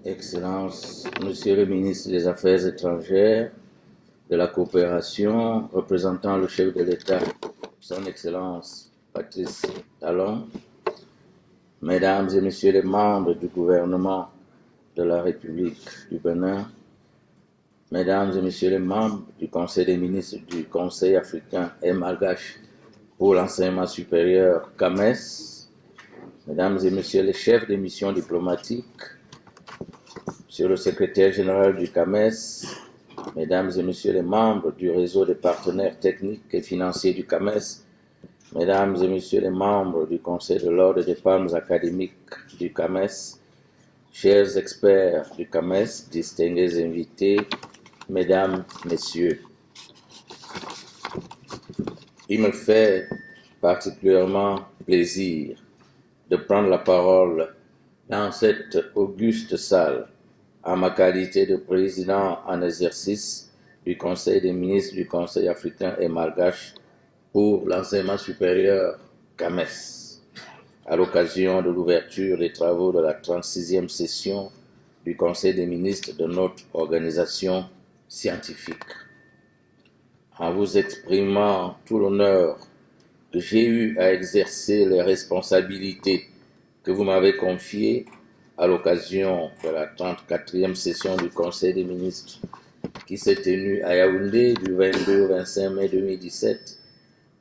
Excellences, Monsieur le ministre des Affaires étrangères, de la coopération, représentant le chef de l'État, Son Excellence Patrice Talon, Mesdames et Messieurs les membres du gouvernement de la République du Bénin, Mesdames et Messieurs les membres du Conseil des ministres du Conseil africain et malgache pour l'enseignement supérieur CAMES, Mesdames et Messieurs les chefs des missions diplomatiques, Monsieur le secrétaire général du CAMES, Mesdames et Messieurs les membres du réseau des partenaires techniques et financiers du CAMES, Mesdames et Messieurs les membres du Conseil de l'Ordre des Palmes académiques du CAMES, chers experts du CAMES, distingués invités, Mesdames, Messieurs, il me fait particulièrement plaisir de prendre la parole dans cette auguste salle en ma qualité de président en exercice du Conseil des ministres du Conseil africain et malgache pour l'enseignement supérieur CAMES, à l'occasion de l'ouverture des travaux de la 36e session du Conseil des ministres de notre organisation scientifique. En vous exprimant tout l'honneur que j'ai eu à exercer les responsabilités que vous m'avez confiées à l'occasion de la 34e session du Conseil des ministres qui s'est tenue à Yaoundé du 22 au 25 mai 2017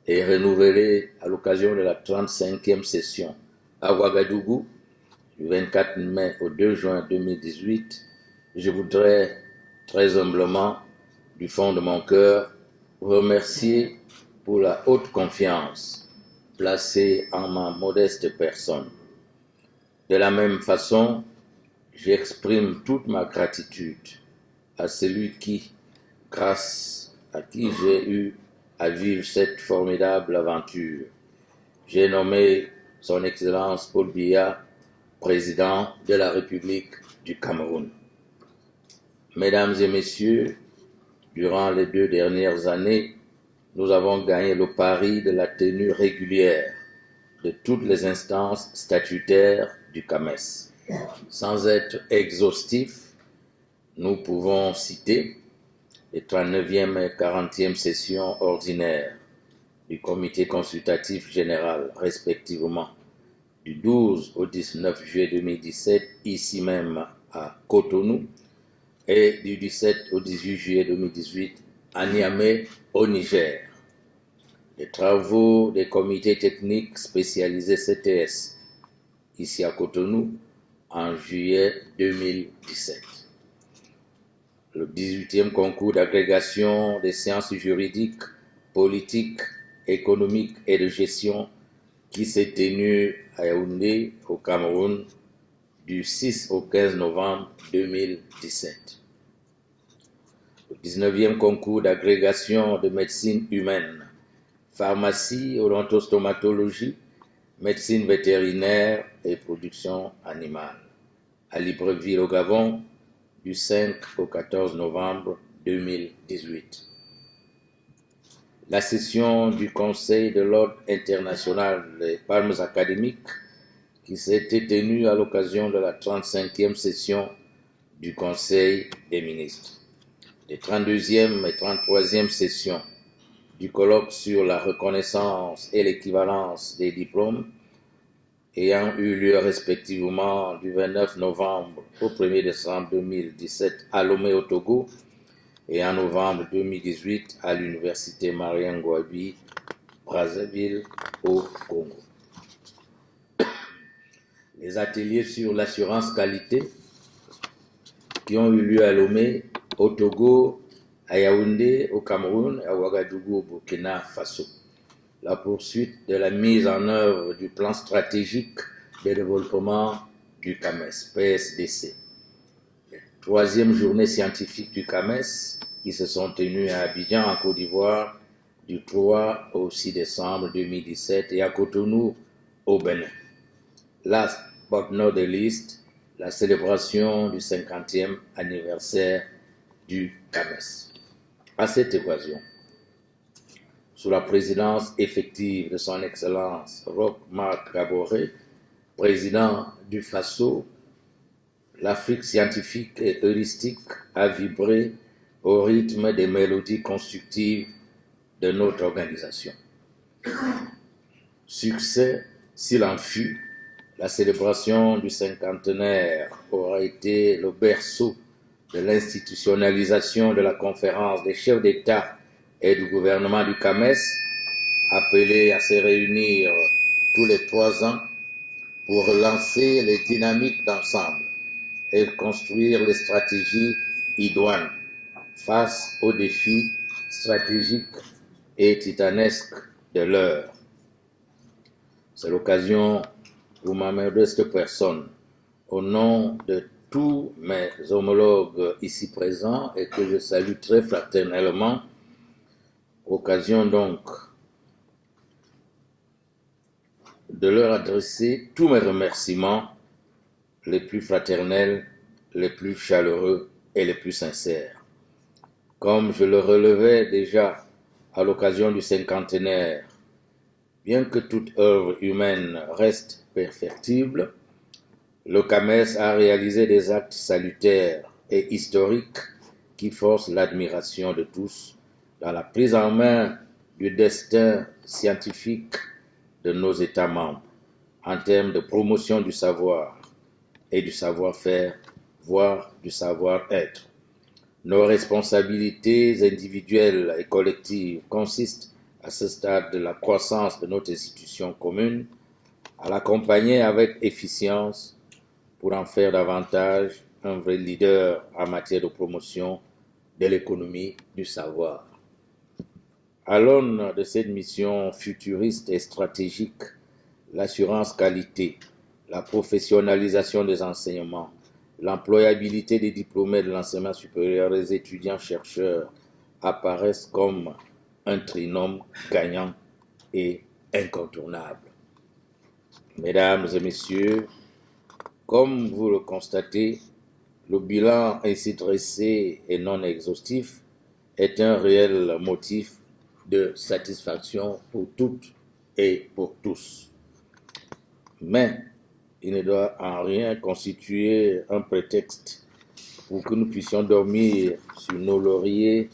et renouvelée à l'occasion de la 35e session à Ouagadougou du 24 mai au 2 juin 2018, je voudrais très humblement, du fond de mon cœur, vous remercier pour la haute confiance placée en ma modeste personne. De la même façon, j'exprime toute ma gratitude à celui qui, grâce à qui j'ai eu à vivre cette formidable aventure. J'ai nommé Son Excellence Paul Biya, président de la République du Cameroun. Mesdames et Messieurs, durant les 2 dernières années, nous avons gagné le pari de la tenue régulière de toutes les instances statutaires du CAMES. Sans être exhaustif, nous pouvons citer les 39e et 40e sessions ordinaires du Comité consultatif général, respectivement, du 12 au 19 juillet 2017, ici même à Cotonou, et du 17 au 18 juillet 2018 à Niamey, au Niger. Les travaux des comités techniques spécialisés CTS, ici à Cotonou, en juillet 2017. Le 18e concours d'agrégation des sciences juridiques, politiques, économiques et de gestion qui s'est tenu à Yaoundé, au Cameroun, du 6 au 15 novembre 2017. Le 19e concours d'agrégation de médecine humaine, pharmacie, odontostomatologie, médecine vétérinaire et production animale, à Libreville au Gabon, du 5 au 14 novembre 2018. La session du Conseil de l'Ordre international des Palmes académiques qui s'était tenue à l'occasion de la 35e session du Conseil des ministres. Les 32e et 33e sessions du colloque sur la reconnaissance et l'équivalence des diplômes ayant eu lieu respectivement du 29 novembre au 1er décembre 2017 à Lomé au Togo et en novembre 2018 à l'université Marien Ngouabi, Brazzaville au Congo. Les ateliers sur l'assurance qualité qui ont eu lieu à Lomé, au Togo, à Yaoundé, au Cameroun et à Ouagadougou, au Burkina Faso. La poursuite de la mise en œuvre du plan stratégique de développement du CAMES, PSDC. Les 3e journée scientifique du CAMES qui se sont tenues à Abidjan, en Côte d'Ivoire, du 3 au 6 décembre 2017 et à Cotonou, au Bénin. Last but not the least, la célébration du 50e anniversaire du CAMES. À cette occasion, sous la présidence effective de son Excellence Roch Marc Kaboré, président du FASO, l'Afrique scientifique et heuristique a vibré au rythme des mélodies constructives de notre organisation. Succès, s'il en fut, la célébration du cinquantenaire aura été le berceau de l'institutionnalisation de la conférence des chefs d'État et du gouvernement du CAMES, appelée à se réunir tous les 3 ans pour relancer les dynamiques d'ensemble et construire les stratégies idoines face aux défis stratégiques et titanesques de l'heure. C'est l'occasion pour ma modeste personne, au nom de tous mes homologues ici présents et que je salue très fraternellement, occasion donc de leur adresser tous mes remerciements les plus fraternels, les plus chaleureux et les plus sincères. Comme je le relevais déjà à l'occasion du cinquantenaire, bien que toute œuvre humaine reste perfectible, le CAMES a réalisé des actes salutaires et historiques qui forcent l'admiration de tous dans la prise en main du destin scientifique de nos États membres en termes de promotion du savoir et du savoir-faire, voire du savoir-être. Nos responsabilités individuelles et collectives consistent à ce stade de la croissance de notre institution commune à l'accompagner avec efficience pour en faire davantage un vrai leader en matière de promotion de l'économie du savoir. À l'aune de cette mission futuriste et stratégique, l'assurance qualité, la professionnalisation des enseignements, l'employabilité des diplômés de l'enseignement supérieur et des étudiants-chercheurs apparaissent comme un trinôme gagnant et incontournable. Mesdames et messieurs, comme vous le constatez, le bilan ainsi dressé et non exhaustif est un réel motif de satisfaction pour toutes et pour tous. Mais il ne doit en rien constituer un prétexte pour que nous puissions dormir sur nos lauriers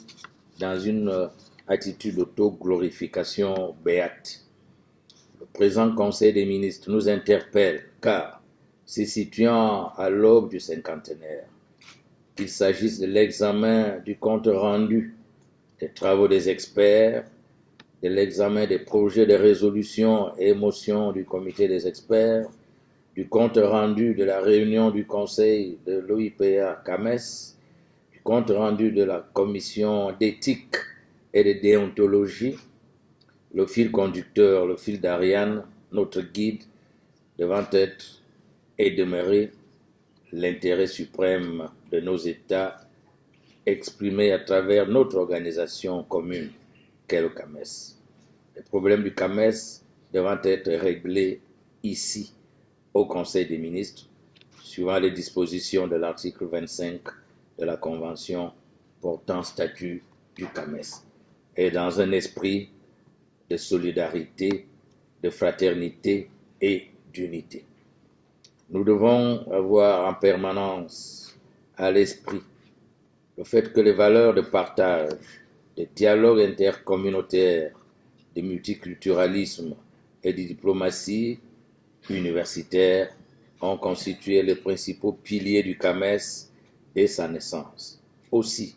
dans une attitude d'auto-glorification béate. Le présent Conseil des ministres nous interpelle car, se situant à l'aube du cinquantenaire, qu'il s'agisse de l'examen du compte rendu des travaux des experts, de l'examen des projets de résolution et motions du comité des experts, du compte rendu de la réunion du conseil de l'OIPA-CAMES, du compte rendu de la commission d'éthique et de déontologie, le fil conducteur, le fil d'Ariane, notre guide, devant être et demeurer l'intérêt suprême de nos États exprimé à travers notre organisation commune qu'est le CAMES. Les problèmes du CAMES devant être réglés ici, au Conseil des ministres, suivant les dispositions de l'article 25 de la Convention portant statut du CAMES, et dans un esprit de solidarité, de fraternité et d'unité. Nous devons avoir en permanence à l'esprit le fait que les valeurs de partage, de dialogue intercommunautaire, de multiculturalisme et de diplomatie universitaire ont constitué les principaux piliers du CAMES dès sa naissance. Aussi,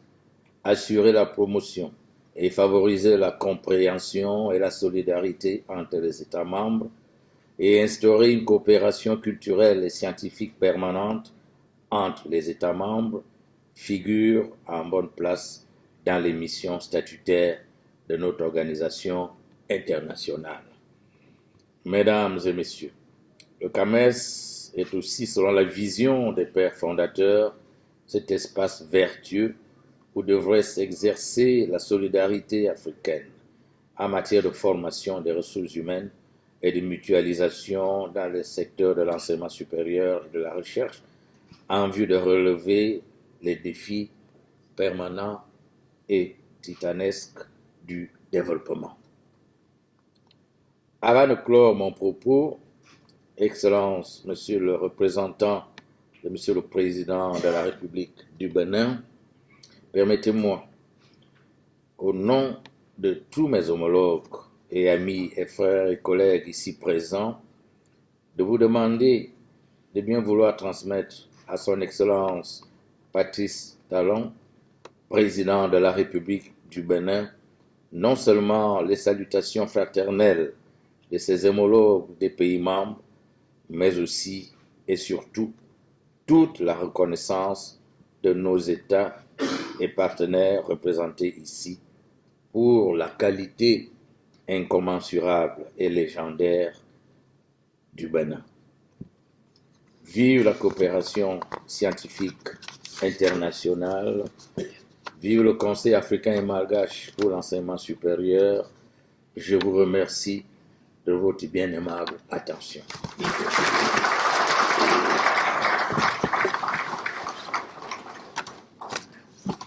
assurer la promotion et favoriser la compréhension et la solidarité entre les États membres et instaurer une coopération culturelle et scientifique permanente entre les États membres figure en bonne place dans les missions statutaires de notre organisation internationale. Mesdames et messieurs, le CAMES est aussi, selon la vision des pères fondateurs, cet espace vertueux où devrait s'exercer la solidarité africaine en matière de formation des ressources humaines et de mutualisation dans le secteur de l'enseignement supérieur et de la recherche en vue de relever les défis permanents et titanesques du développement. Avant de clore mon propos, Excellence, Monsieur le représentant de Monsieur le Président de la République du Bénin, permettez-moi, au nom de tous mes homologues et amis et frères et collègues ici présents, de vous demander de bien vouloir transmettre à son Excellence Patrice Talon, Président de la République du Bénin, non seulement les salutations fraternelles de ses homologues des pays membres, mais aussi et surtout toute la reconnaissance de nos États et partenaires représentés ici pour la qualité incommensurable et légendaire du Bénin. Vive la coopération scientifique internationale, vive le Conseil africain et malgache pour l'enseignement supérieur. Je vous remercie de votre bien aimable attention.